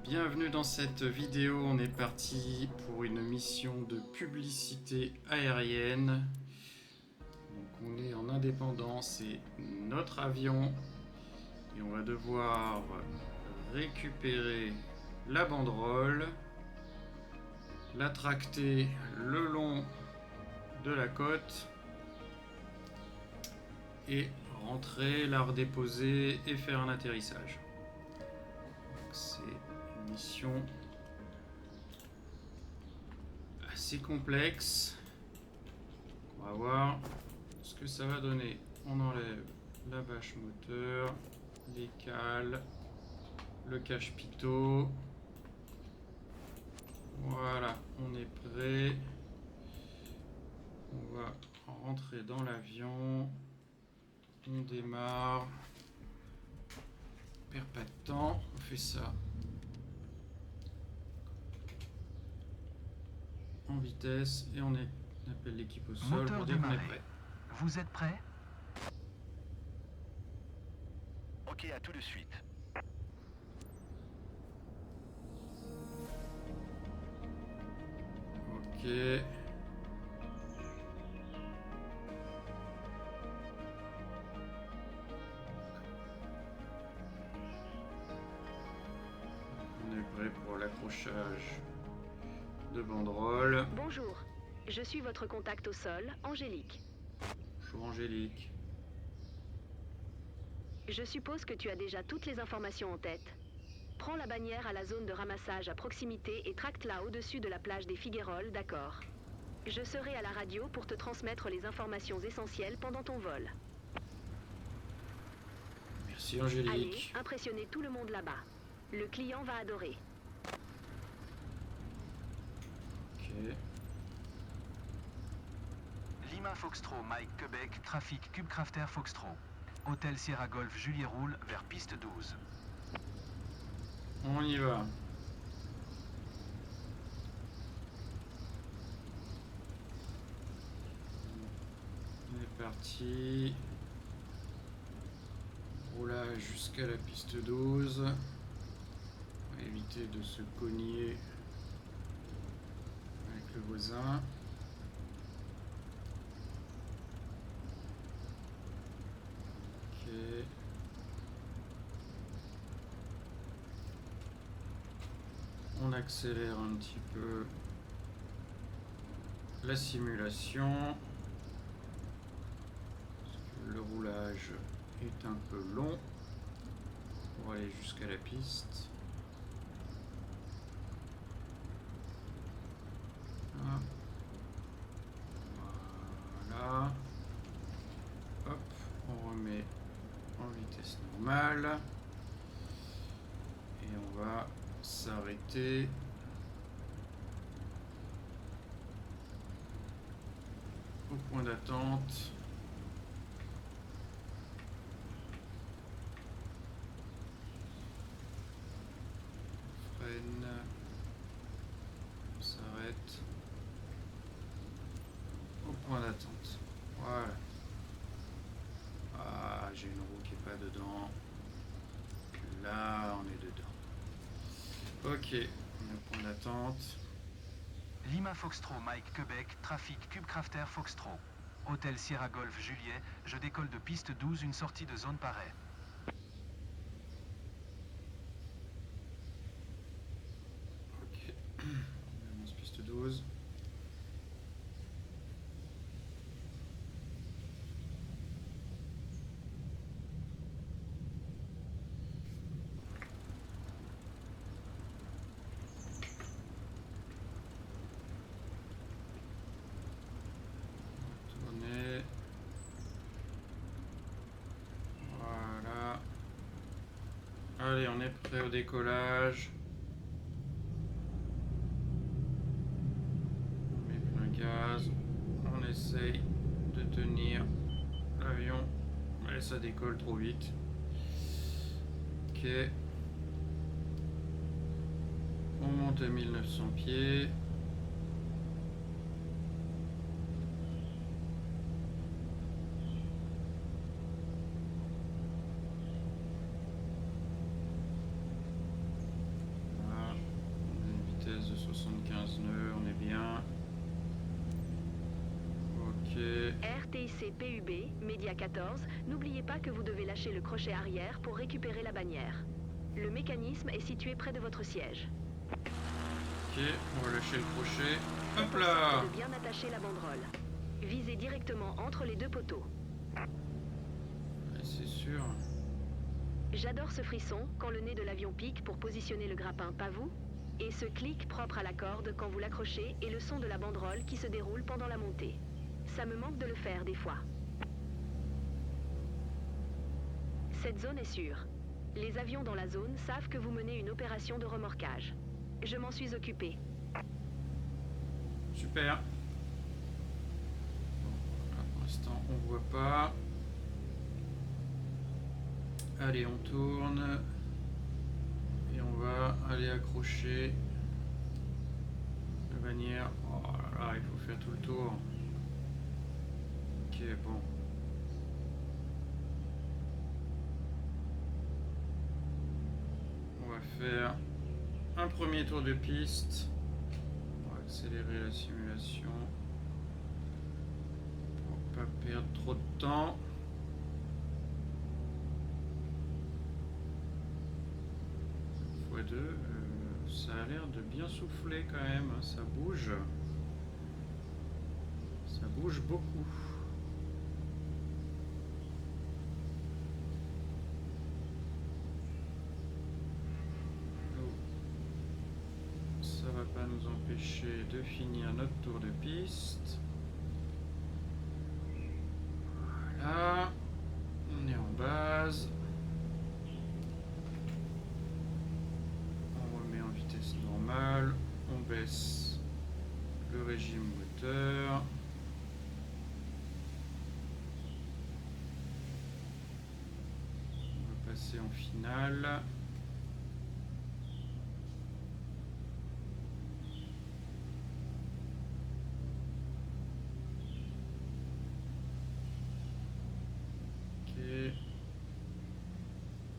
Bienvenue dans cette vidéo, on est parti pour une mission de publicité aérienne. Donc on est en indépendant, c'est notre avion et on va devoir récupérer la banderole, la tracter le long de la côte et rentrer, la redéposer et faire un atterrissage. C'est une mission assez complexe. On va voir ce que ça va donner. On enlève la bâche moteur, les cales, le cache-pitot. Voilà, on est prêt. On va rentrer dans l'avion. On démarre. On perd pas de temps. On fait ça en vitesse et on appelle l'équipe au sol Moteur pour dire qu'on est démarré. prêt. Vous êtes prêts? Ok, à tout de suite. Ok. On est prêt pour l'accrochage de banderole. Bonjour, je suis votre contact au sol, Angélique. Bonjour Angélique. Je suppose que tu as déjà toutes les informations en tête. Prends la bannière à la zone de ramassage à proximité et tracte-la au-dessus de la plage des Figueroles, d'accord? Je serai à la radio pour te transmettre les informations essentielles pendant ton vol. Merci Allez, Angélique. impressionnez tout le monde là-bas. Le client va adorer. Ok. Lima Foxtrot, Mike Quebec, trafic Cubecrafter Foxtrot. Hôtel Sierra Golf Juliet roule vers piste 12. On y va. On est parti. Roulage jusqu'à la piste 12. On va éviter de se cogner avec le voisin. Ok. On accélère un petit peu la simulation. Parce que le roulage est un peu long pour aller jusqu'à la piste. Ah. Voilà. Hop, on remet en vitesse normale. Et on va s'arrêter au point d'attente. Freine. On s'arrête au point d'attente. Voilà. Ah, j'ai une roue qui est pas dedans. Là, on est dedans. Ok, on est au point d'attente. Lima Foxtrot, Mike Quebec, trafic Cubecrafter Foxtrot. Hôtel Sierra Golf Juliet, je décolle de piste 12, une sortie de zone paraît. Ok. On avance piste 12. Tourner. Voilà. Allez, on est prêt au décollage. On met plein gaz. On essaye de tenir l'avion. Mais ça décolle trop vite. Ok. On monte à 1900 pieds. 75 nœuds, on est bien. Ok. RTIC PUB, Média 14, n'oubliez pas que vous devez lâcher le crochet arrière pour récupérer la bannière. Le mécanisme est situé près de votre siège. Ok, on va lâcher le crochet. Hop Faites en là! sorte de bien attacher la banderole. Visez directement entre les deux poteaux. Ouais, c'est sûr. J'adore ce frisson quand le nez de l'avion pique pour positionner le grappin, pas vous? Et ce clic propre à la corde quand vous l'accrochez et le son de la banderole qui se déroule pendant la montée. Ça me manque de le faire des fois. Cette zone est sûre. Les avions dans la zone savent que vous menez une opération de remorquage. Je m'en suis occupé. Super. Bon, là, pour l'instant, on voit pas. Allez, on tourne. Et on va aller accrocher la bannière. Oh là là, il faut faire tout le tour. Ok, bon. On va faire un premier tour de piste. On va accélérer la simulation pour pas perdre trop de temps. x2, ça a l'air de bien souffler quand même, hein, ça bouge. Ça bouge beaucoup. Ça va pas nous empêcher de finir notre tour de piste. Voilà. On est en base. On remet en vitesse normale. On baisse le régime moteur. On va passer en finale.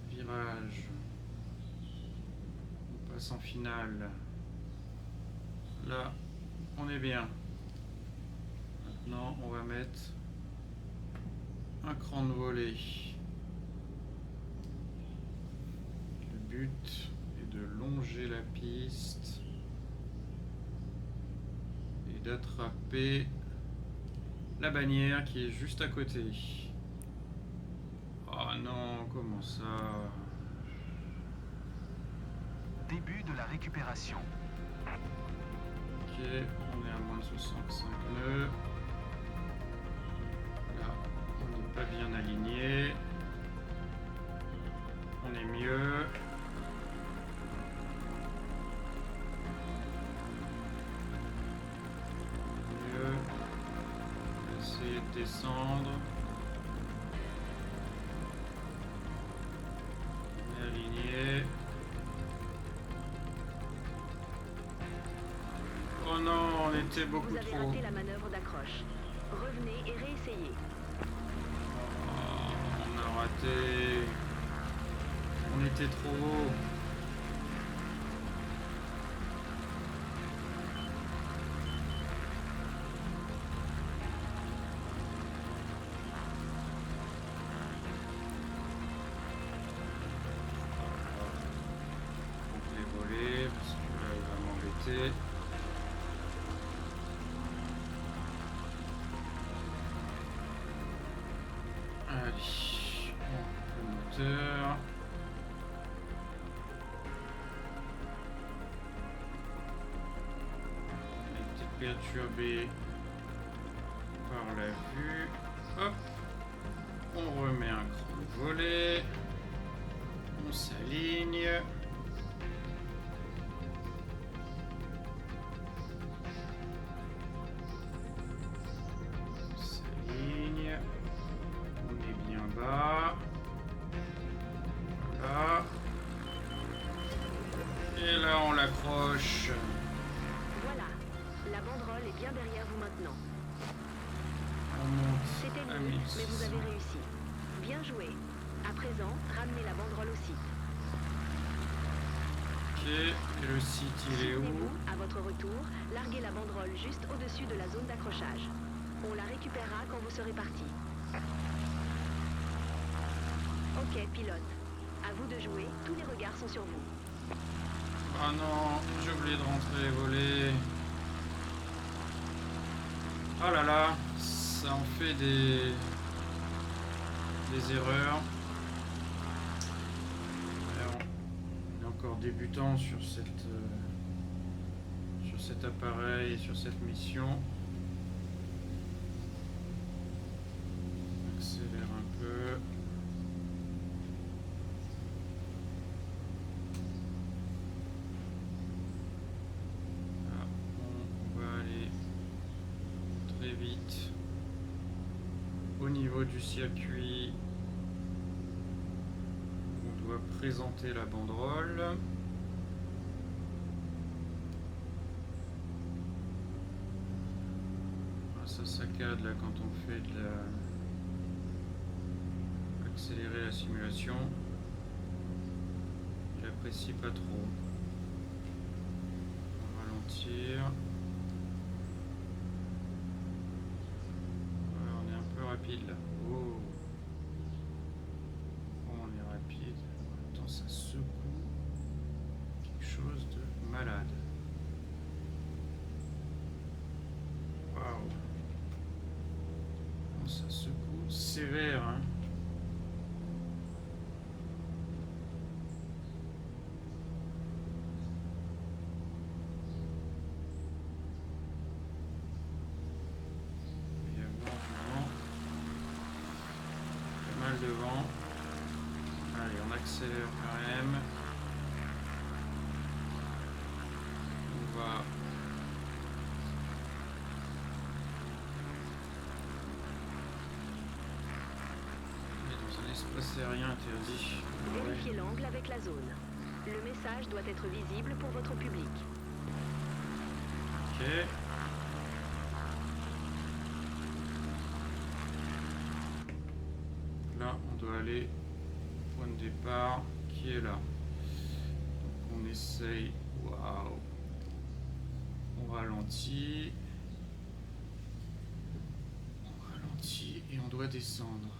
Virage. On passe en finale. Là, on est bien. Maintenant, on va mettre un cran de volée. Le but est de longer la piste et d'attraper la bannière qui est juste à côté. Oh non, comment ça? Début de la récupération. Ok, on est à moins de 65 nœuds. Là, on n'est pas bien aligné. On est mieux. Mieux. On va essayer de descendre. On est aligné. Oh non, on était beaucoup Vous avez trop. raté la manœuvre d'accroche. Revenez et réessayez. Oh, on a raté. On était trop haut. Faut que les voler parce que là il va m'embêter. Allez, on coupe le moteur. On a été perturbé par la vue. Hop, on remet un cran de volet. On s'aligne. On s'aligne. On est bien bas. Voilà. Et là, on l'accroche. Voilà. La banderole est bien derrière vous maintenant. On monte C'était à nul, mais vous 1600. avez réussi. Bien joué. À présent, ramenez la banderole au site. Ok. Et le site, il est où? Souvenez-vous, à votre retour, larguez la banderole juste au-dessus de la zone d'accrochage. On la récupérera quand vous serez parti. Ok, pilote. À vous de jouer, tous les regards sont sur vous. Ah non, j'ai oublié de rentrer voler. Oh là là, ça en fait des erreurs. Alors, on est encore débutant sur cet appareil et sur cette mission. On accélère un peu. Vite au niveau du circuit, on doit présenter la banderole. Ça saccade là quand on fait de accélérer la simulation. Il apprécie pas trop. On va ralentir. Rapide là. Oh. On est rapide. En même temps, ça secoue. Quelque chose de malade. Waouh. Oh, ça secoue sévère, hein. Devant. Allez, on accélère quand même. On va aller dans un espace aérien interdit. Vérifiez l'angle avec la zone. Le message doit être visible pour votre public. Ok. Là, on doit aller au point de départ qui est là. Donc, on essaye. Waouh! On ralentit. On ralentit et on doit descendre.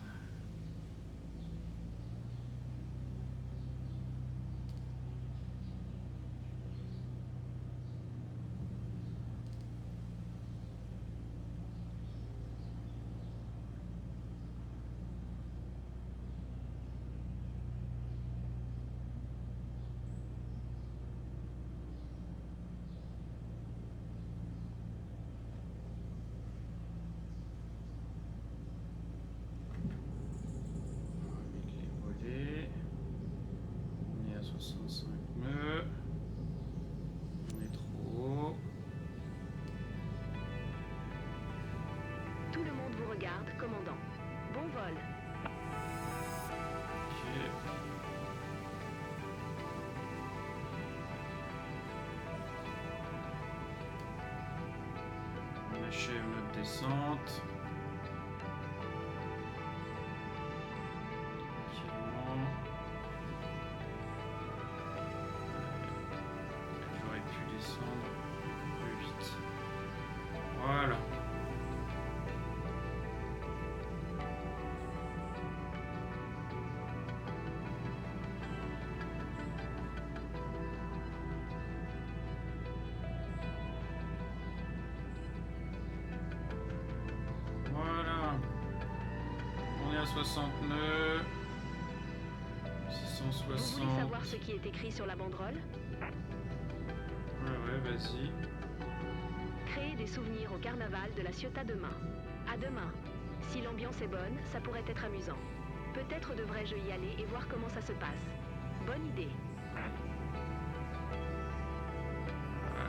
Commandant. Bon vol. Ok. On achève notre descente. Tranquillement. J'aurais pu descendre plus vite. Voilà. On est à 60 nœuds. 660. Vous voulez savoir ce qui est écrit sur la banderole? Ouais, vas-y. Créer des souvenirs au carnaval de la Ciotat demain. À demain. Si l'ambiance est bonne, ça pourrait être amusant. Peut-être devrais-je y aller et voir comment ça se passe. Bonne idée. Ah,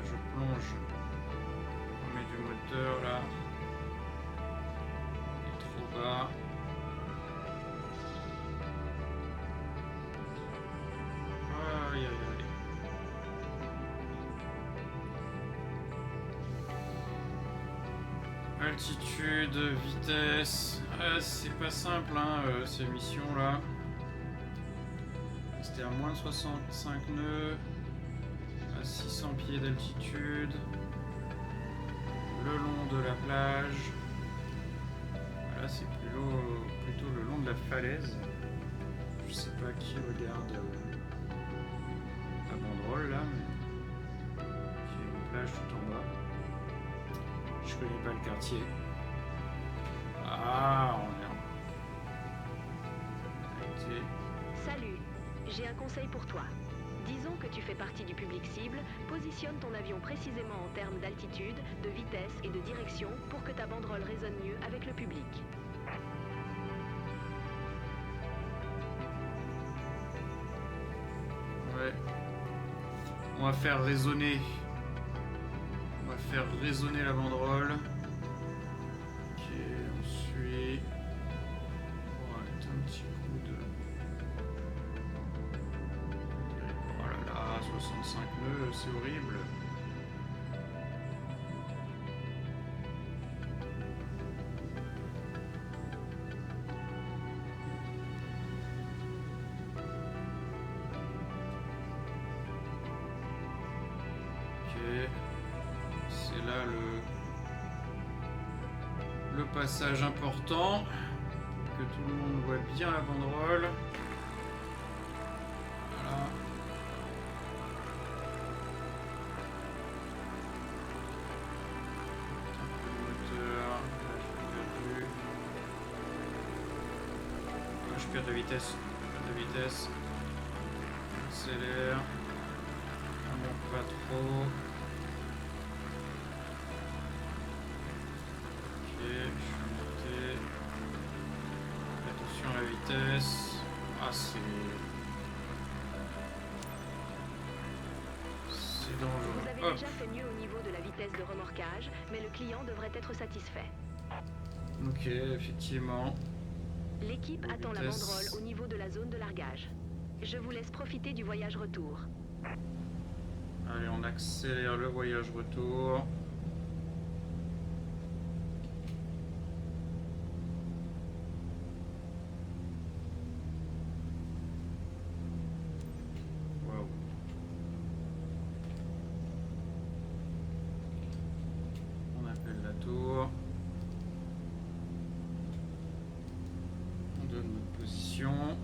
je plonge. On met du moteur là. Il est trop bas. Aïe aïe aïe. Altitude, vitesse. Ah, c'est pas simple hein, ces missions là. C'était à moins de 65 nœuds. 1500 pieds d'altitude, le long de la plage. Là c'est plutôt le long de la falaise. Je sais pas qui regarde la banderole là, mais il y a une plage tout en bas. Je connais pas le quartier. Ah, on est. Salut, j'ai un conseil pour toi. Disons que tu fais partie du public cible, positionne ton avion précisément en termes d'altitude, de vitesse et de direction pour que ta banderole résonne mieux avec le public. Ouais. On va faire résonner la banderole. Ok, on suit. On va mettre un petit coup de... Oh là là, 65 nœuds, c'est horrible. C'est là le passage important, que tout le monde voit bien la banderole. Voilà. Un peu de moteur. Là, je perds la vitesse. Accélère. On monte pas trop. Attention à la vitesse. Ah, c'est dangereux. Vous avez Hop. déjà fait mieux au niveau de la vitesse de remorquage, mais le client devrait être satisfait. Ok, effectivement. L'équipe La attend la vitesse. banderole au niveau de la zone de largage. Je vous laisse profiter du voyage retour. Allez, on accélère le voyage retour. Waouh. On appelle la tour. On donne notre position.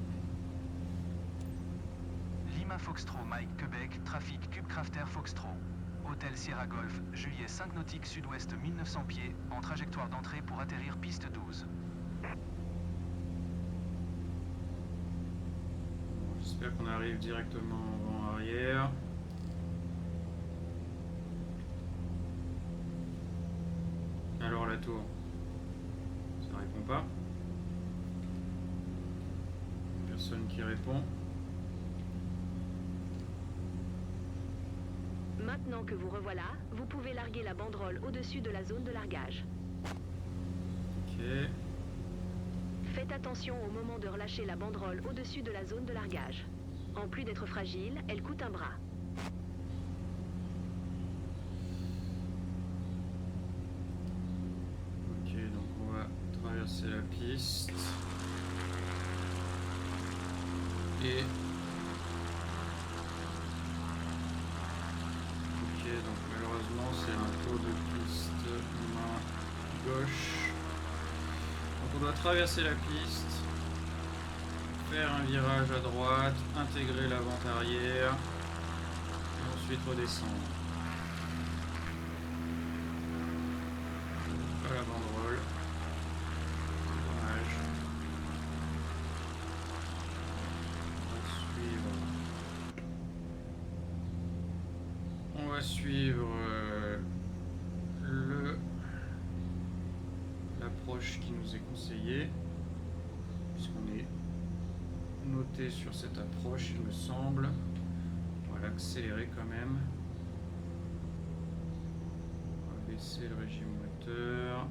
Lima Foxtrot Mike Quebec, trafic Cubecrafter Foxtrot. Hôtel Sierra Golf, Juillet 5 nautiques sud-ouest 1900 pieds, en trajectoire d'entrée pour atterrir piste 12. Bon, j'espère qu'on arrive directement avant-arrière. Alors la tour, ça répond pas. Personne qui répond. Maintenant que vous revoilà, vous pouvez larguer la banderole au-dessus de la zone de largage. Ok. Faites attention au moment de relâcher la banderole au-dessus de la zone de largage. En plus d'être fragile, elle coûte un bras. Ok, donc on va traverser la piste. Et... Ok, donc malheureusement c'est un tour de piste main gauche. Donc on doit traverser la piste, faire un virage à droite, intégrer la vente arrière, et ensuite redescendre. Pas la banderole. Dommage. On va suivre l'approche qui nous est conseillée, puisqu'on est noté sur cette approche, il me semble. On va l'accélérer quand même. On va baisser le régime moteur.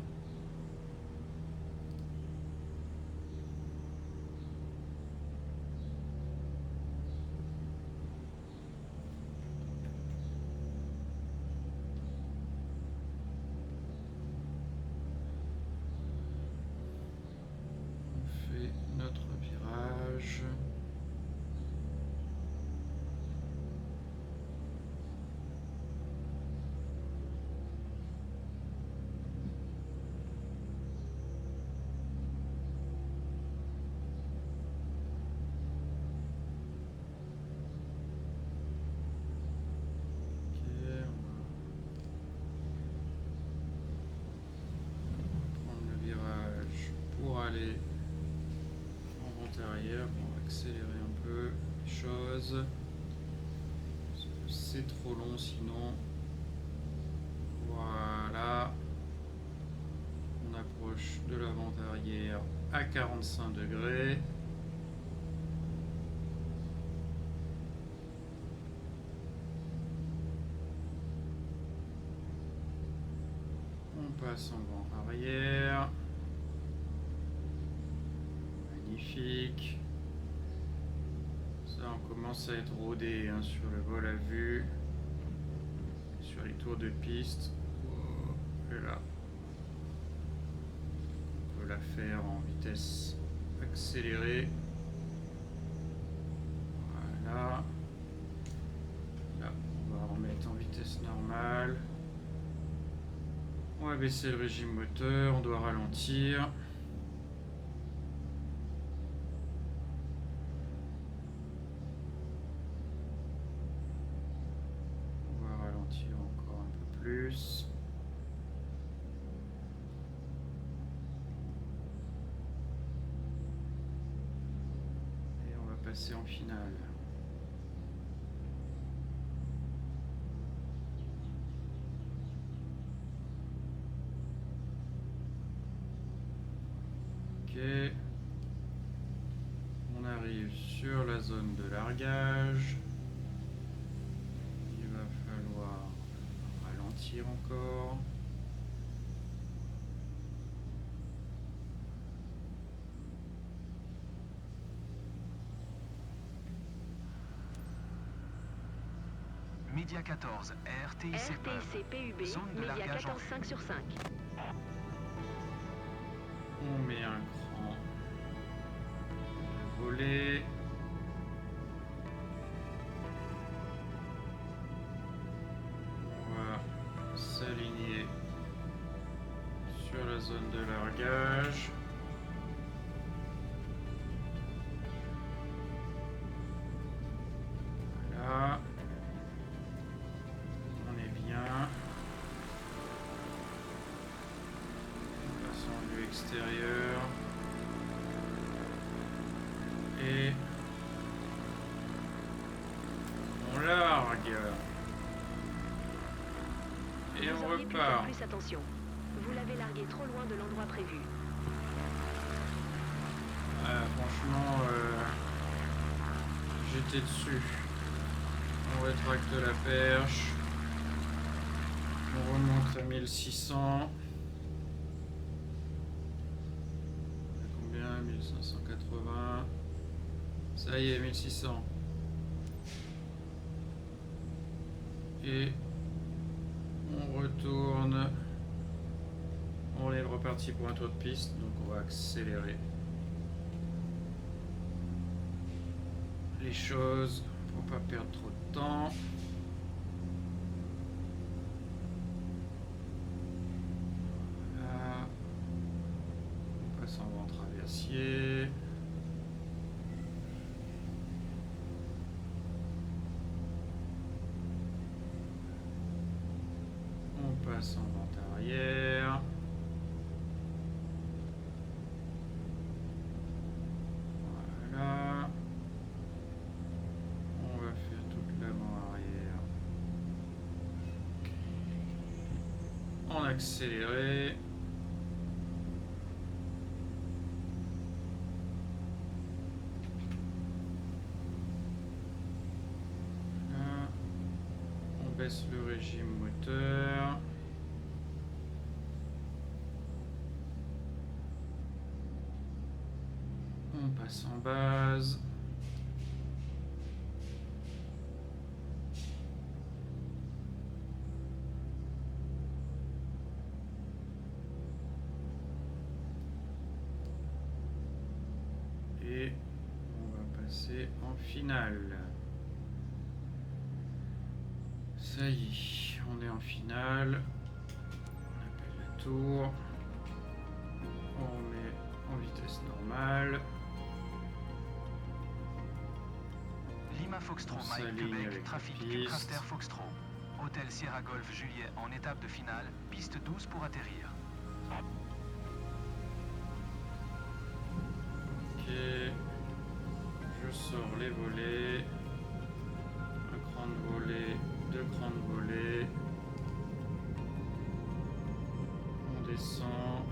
Notre virage. c'est trop long sinon. Voilà. On approche de la vente arrière à 45 degrés. On passe en vent arrière. Magnifique. Ça, on commence à être rodé hein, sur le vol à vue. Sur les tours de piste. Et là. On peut la faire en vitesse accélérée. Voilà. Là, on va remettre en vitesse normale. On va baisser le régime moteur, on doit ralentir. On va ralentir encore un peu plus. Et on va passer en finale. On arrive sur la zone de largage. Il va falloir ralentir encore. Média 14, RTIC RTIC PUB, Zone de Média largage en 14 5 sur 5. On met un cran de volet. On va s'aligner sur la zone de largage. Voilà. On est bien. On passe en vue extérieure. Et on largue. Et Vous on auriez pu faire repart. plus attention. Vous l'avez largué trop loin de l'endroit prévu. Franchement, j'étais dessus. On rétracte la perche. On remonte à 1600. On a combien? 1580. Ça y est, 1600. Et on retourne. On est reparti pour un tour de piste, donc on va accélérer les choses pour pas perdre trop de temps. Voilà. On passe en vent traversier. On passe en vente arrière. Voilà. On va faire toute l'avant-arrière en accéléré. Là. On baisse le régime moteur. On passe en base. Et on va passer en finale. Ça y est, on est en finale. On appelle la tour. On met en vitesse normale. Lima Foxtrot, On Mike s'aligne avec Québec, la trafic piste. Cubecrafter Foxtrot. Hôtel Sierra Golf Juillet en étape de finale, piste 12 pour atterrir. Ok. Je sors les volets. Un cran de volet descend.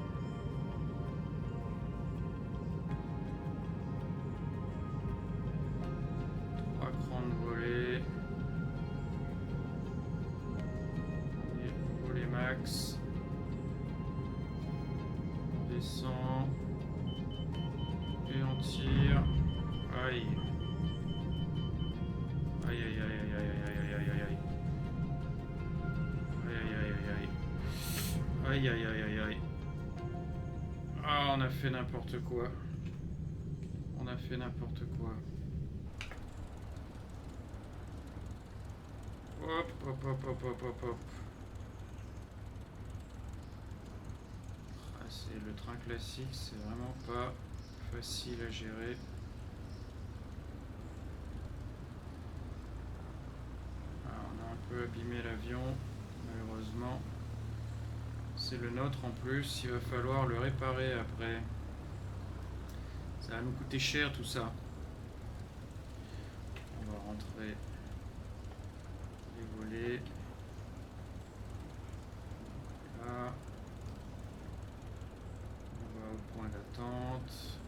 Trois crans de volée. Et volée max. On descend. Et on tire. Aïe. Aïe aïe aïe aïe aïe aïe aïe aïe aïe. Aïe aïe aïe aïe. Aïe aïe aïe aïe aïe. Ah, on a fait n'importe quoi. On a fait n'importe quoi. Hop hop hop hop hop hop hop. Ah, c'est le train classique, c'est vraiment pas facile à gérer. Abîmer l'avion, malheureusement. C'est le nôtre en plus, il va falloir le réparer après. Ça va nous coûter cher tout ça. On va rentrer les volets. Là. On va au point d'attente.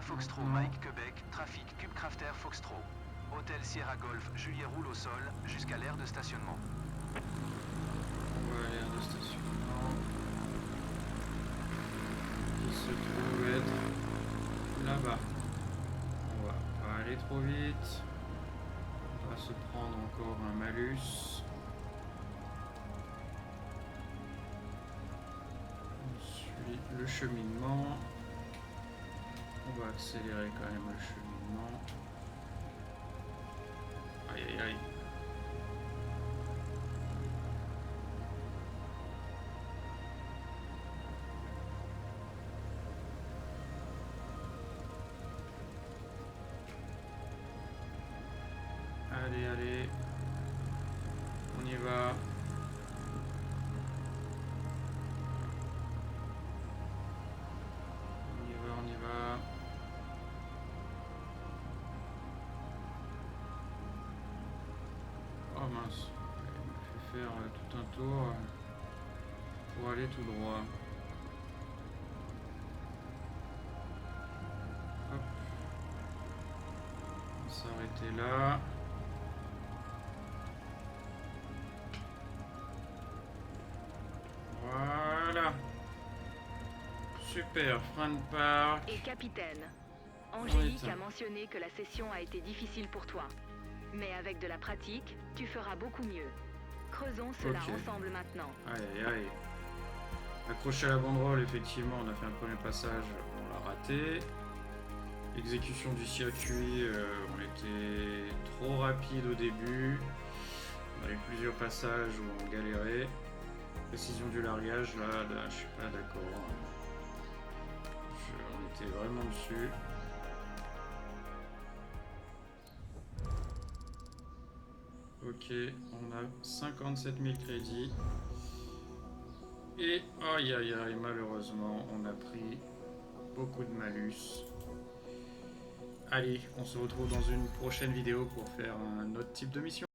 Foxtrot, Mike, Quebec, trafic, Cubecrafter, Foxtrot. Hôtel Sierra Golf, Juliet roule au sol jusqu'à l'aire de stationnement. On va à l'aire de stationnement. Qui se trouve être là-bas. On va pas aller trop vite. On va se prendre encore un malus. On suit le cheminement. On va accélérer quand même le cheminement. Aïe aïe aïe. Allez, allez. On y va. On y va. Oh mince, il m'a fait faire tout un tour pour aller tout droit. Hop. On va s'arrêter là. Voilà. Super, frein de parc. Et capitaine, Angélique a mentionné que la session a été difficile pour toi. Mais avec de la pratique, tu feras beaucoup mieux. Creusons cela ensemble maintenant. Aïe aïe aïe. Accroché à la banderole, effectivement, on a fait un premier passage, on l'a raté. Exécution du circuit, on était trop rapide au début. On a eu plusieurs passages où on galérait. Précision du largage, là je suis pas d'accord. On était vraiment dessus. Ok, on a 57 000 crédits. Et aïe aïe aïe, malheureusement, on a pris beaucoup de malus. Allez, on se retrouve dans une prochaine vidéo pour faire un autre type de mission.